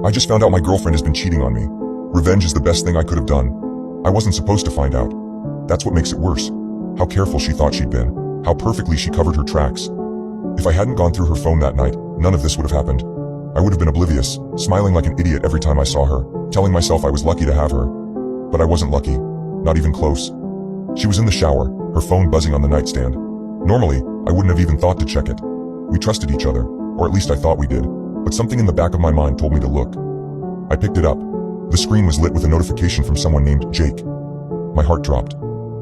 I just found out my girlfriend has been cheating on me. Revenge is the best thing I could have done. I wasn't supposed to find out. That's what makes it worse. How careful she thought she'd been. How perfectly she covered her tracks. If I hadn't gone through her phone that night, none of this would have happened. I would have been oblivious, smiling like an idiot every time I saw her, telling myself I was lucky to have her. But I wasn't lucky. Not even close. She was in the shower, her phone buzzing on the nightstand. Normally, I wouldn't have even thought to check it. We trusted each other, or at least I thought we did, but something in the back of my mind told me to look. I picked it up. The screen was lit with a notification from someone named Jake. My heart dropped.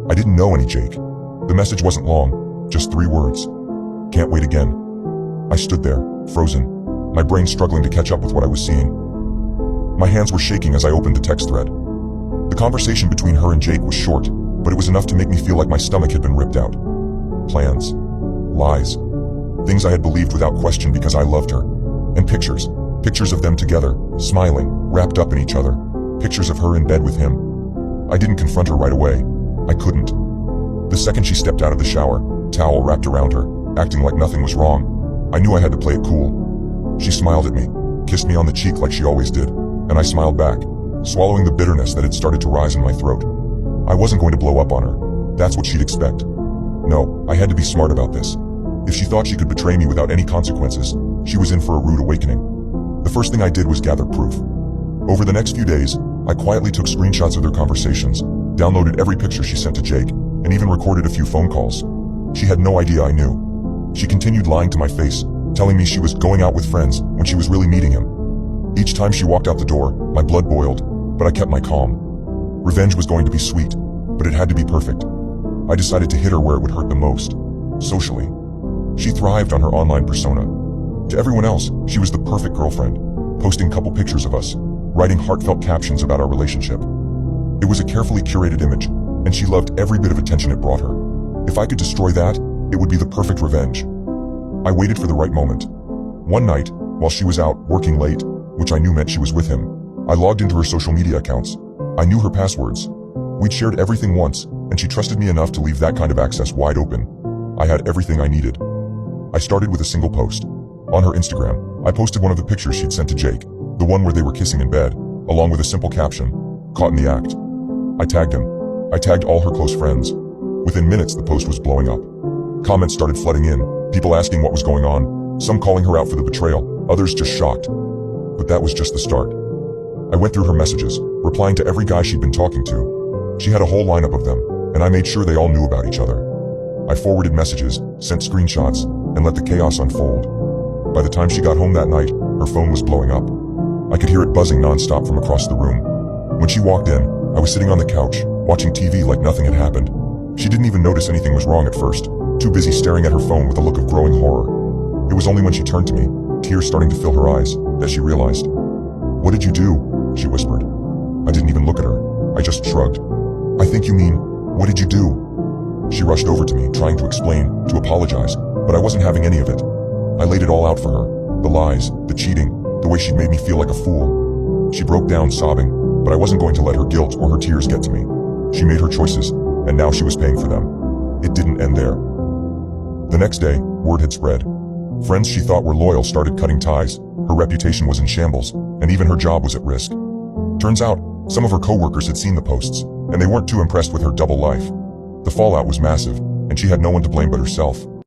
I didn't know any Jake. The message wasn't long, just 3 words. Can't wait again. I stood there, frozen, my brain struggling to catch up with what I was seeing. My hands were shaking as I opened the text thread. The conversation between her and Jake was short, but it was enough to make me feel like my stomach had been ripped out. Plans. Lies. Things I had believed without question because I loved her. And pictures. Pictures of them together, smiling, wrapped up in each other. Pictures of her in bed with him. I didn't confront her right away. I couldn't. The second she stepped out of the shower, towel wrapped around her, acting like nothing was wrong, I knew I had to play it cool. She smiled at me, kissed me on the cheek like she always did, and I smiled back, swallowing the bitterness that had started to rise in my throat. I wasn't going to blow up on her. That's what she'd expect. No, I had to be smart about this. If she thought she could betray me without any consequences, she was in for a rude awakening. The first thing I did was gather proof. Over the next few days, I quietly took screenshots of their conversations, downloaded every picture she sent to Jake, and even recorded a few phone calls. She had no idea I knew. She continued lying to my face, telling me she was going out with friends when she was really meeting him. Each time she walked out the door, my blood boiled, but I kept my calm. Revenge was going to be sweet, but it had to be perfect. I decided to hit her where it would hurt the most, socially. She thrived on her online persona. To everyone else, she was the perfect girlfriend, posting couple pictures of us, writing heartfelt captions about our relationship. It was a carefully curated image, and she loved every bit of attention it brought her. If I could destroy that, it would be the perfect revenge. I waited for the right moment. One night, while she was out, working late, which I knew meant she was with him, I logged into her social media accounts. I knew her passwords. We'd shared everything once, and she trusted me enough to leave that kind of access wide open. I had everything I needed. I started with a single post. On her Instagram, I posted one of the pictures she'd sent to Jake, the one where they were kissing in bed, along with a simple caption, "Caught in the act." I tagged him. I tagged all her close friends. Within minutes, the post was blowing up. Comments started flooding in, people asking what was going on, some calling her out for the betrayal, others just shocked. But that was just the start. I went through her messages, replying to every guy she'd been talking to. She had a whole lineup of them, and I made sure they all knew about each other. I forwarded messages, sent screenshots, and let the chaos unfold. By the time she got home that night, her phone was blowing up. I could hear it buzzing nonstop from across the room. When she walked in, I was sitting on the couch, watching TV like nothing had happened. She didn't even notice anything was wrong at first, too busy staring at her phone with a look of growing horror. It was only when she turned to me, tears starting to fill her eyes, that she realized. "What did you do?" she whispered. I didn't even look at her. I just shrugged. "I think you mean, what did you do?" She rushed over to me, trying to explain, to apologize, but I wasn't having any of it. I laid it all out for her. The lies, the cheating, the way she'd made me feel like a fool. She broke down sobbing, but I wasn't going to let her guilt or her tears get to me. She made her choices, and now she was paying for them. It didn't end there. The next day, word had spread. Friends she thought were loyal started cutting ties, her reputation was in shambles, and even her job was at risk. Turns out, some of her coworkers had seen the posts, and they weren't too impressed with her double life. The fallout was massive, and she had no one to blame but herself.